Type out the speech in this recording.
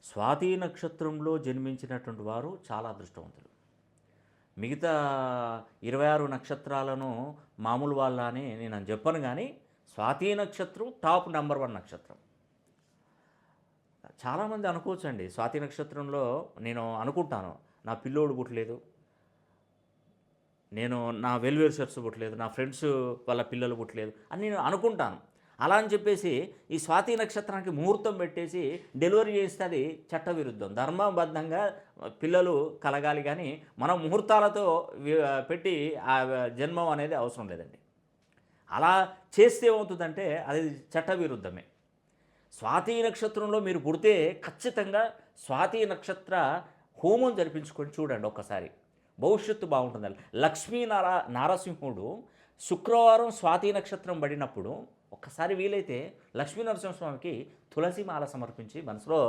స్వాతి నక్షత్రంలో జన్మించినటువంటి వారు చాలా అదృష్టవంతులు. మిగతా 26 నక్షత్రాలను మామూలు వాళ్ళ అని నేనని చెప్పను గానీ, స్వాతి నక్షత్రం టాప్ నంబర్ 1 నక్షత్రం. చాలామంది అనుకోవచ్చండి, స్వాతి నక్షత్రంలో నేను అనుకుంటాను, నా పిల్లోడు పుట్టలేదు, నా వెల్ విషర్స్ పుట్టలేదు, నా ఫ్రెండ్స్ వాళ్ళ పిల్లలు పుట్టలేదు అని నేను అనుకుంటాను. అలా అని చెప్పేసి ఈ స్వాతి నక్షత్రానికి ముహూర్తం పెట్టేసి డెలివరీ చేస్తే అది చట్టవిరుద్ధం. ధర్మబద్ధంగా పిల్లలు కలగాలి గానీ, మనం ముహూర్తాలతో పెట్టి ఆ జన్మం అనేది అవసరం లేదండి. అలా చేస్తే ఏమవుతుందంటే అది చట్టవిరుద్ధమే. స్వాతి నక్షత్రంలో మీరు పుడితే ఖచ్చితంగా స్వాతి నక్షత్ర హోమం జరిపించుకొని చూడండి ఒక్కసారి. భవిష్యత్తు బాగుంటుందండి. నారసింహుడు శుక్రవారం స్వాతి నక్షత్రం పడినప్పుడు ఒక్కసారి వీలైతే లక్ష్మీ నరసింహస్వామికి తులసి మాల సమర్పించి మనసులో